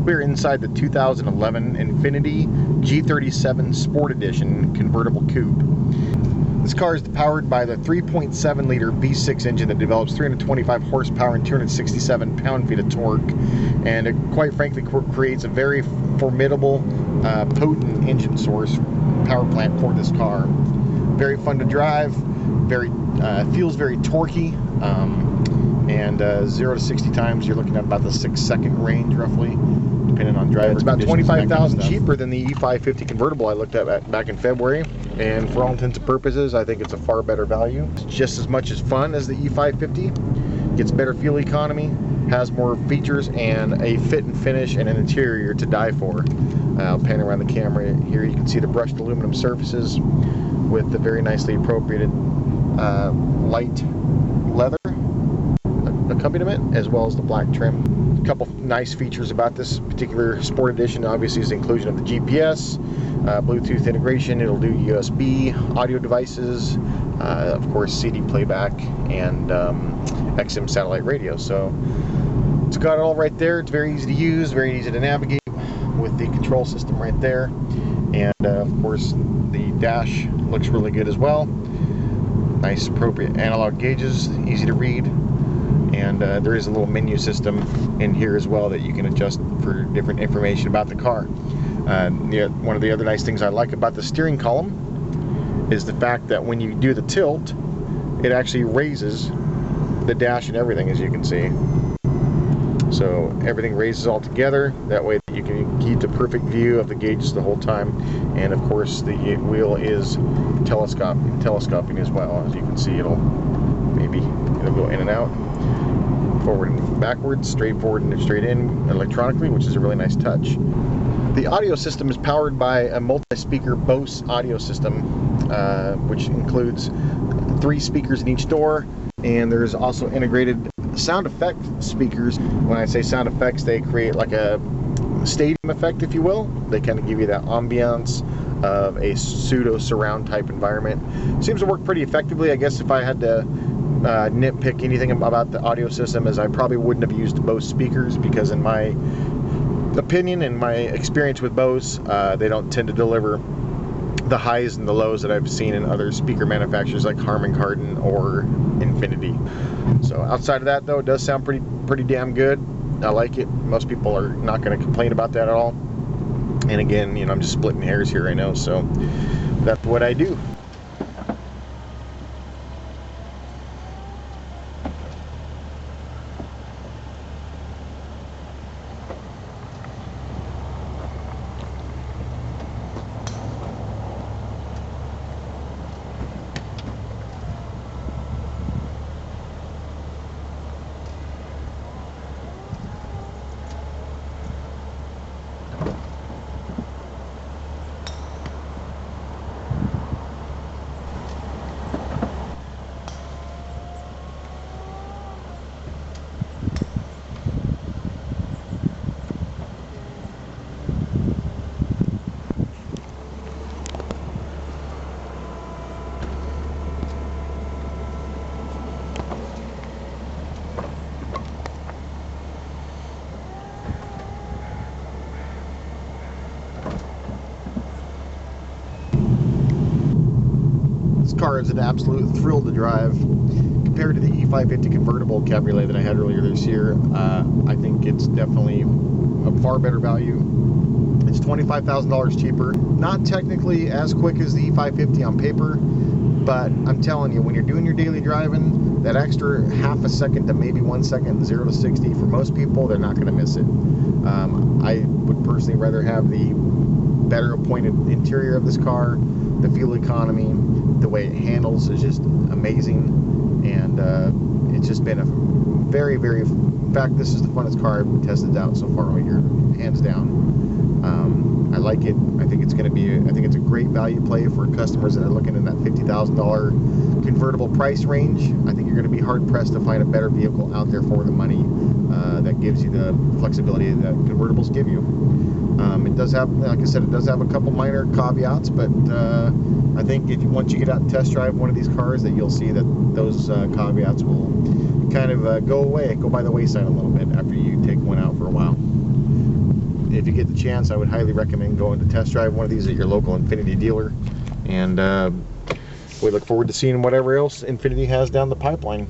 We're inside the 2011 Infiniti G37 Sport Edition Convertible Coupe. This car is powered by the 3.7 liter V6 engine that develops 325 horsepower and 267 pound-feet of torque, and it quite frankly creates a very formidable, potent engine source power plant for this car. Very fun to drive, feels very torquey, and 0 to 60 times you're looking at about the 6-second range roughly, depending on driver. It's about $25,000 cheaper than the E550 convertible I looked at back in February, and for all intents and purposes I think it's a far better value. It's just as much as fun as the E550, gets better fuel economy, has more features, and a fit and finish and an interior to die for. I'll pan around the camera here. You can see the brushed aluminum surfaces with the very nicely appropriated light leather accompaniment, as well as the black trim. A couple nice features about this particular Sport Edition obviously is the inclusion of the GPS, Bluetooth integration. It'll do USB audio devices, of course CD playback, and XM satellite radio. So it's got it all right there. It's very easy to use, very easy to navigate with the control system right there, and of course the dash looks really good as well. Nice appropriate analog gauges, easy to read, and there is a little menu system in here as well that you can adjust for different information about the car. One of the other nice things I like about the steering column is the fact that when you do the tilt, it actually raises the dash and everything, as you can see. So everything raises all together, that way you can keep the perfect view of the gauges the whole time. And of course the wheel is telescoping as well. As you can see, it'll go in and out, forward and backwards, straight forward and straight in electronically, which is a really nice touch. The audio system is powered by a multi-speaker Bose audio system, which includes 3 speakers in each door, and there's also integrated sound effect speakers. When I say sound effects, they create like a stadium effect, if you will. They kind of give you that ambiance of a pseudo surround type environment. Seems to work pretty effectively. I guess if I had to nitpick anything about the audio system, is I probably wouldn't have used Bose speakers, because in my opinion and my experience with Bose, they don't tend to deliver the highs and the lows that I've seen in other speaker manufacturers like Harman Kardon or Infiniti. So outside of that, though, it does sound pretty damn good. I like it. Most people are not going to complain about that at all. And again, I'm just splitting hairs here, I know, so that's what I do. This car is an absolute thrill to drive. Compared to the E550 convertible cabriolet that I had earlier this year, I think it's definitely a far better value. It's $25,000 cheaper. Not technically as quick as the E550 on paper, but I'm telling you, when you're doing your daily driving, that extra half a second to maybe 1 second, 0 to 60, for most people, they're not going to miss it. I would personally rather have the better appointed interior of this car. The fuel economy, the way it handles is just amazing, and it's just been a very, in fact, this is the funnest car I've tested out so far all year, hands down. I like it. I think it's a great value play for customers that are looking in that $50,000 convertible price range. I think you're going to be hard pressed to find a better vehicle out there for the money that gives you the flexibility that convertibles give you. It does have, like I said, it does have a couple minor caveats, but I think once you get out and test drive one of these cars, that you'll see that those caveats will kind of go by the wayside a little bit after you take one out for a while. if you get the chance, I would highly recommend going to test drive one of these at your local Infiniti dealer. And we look forward to seeing whatever else Infiniti has down the pipeline.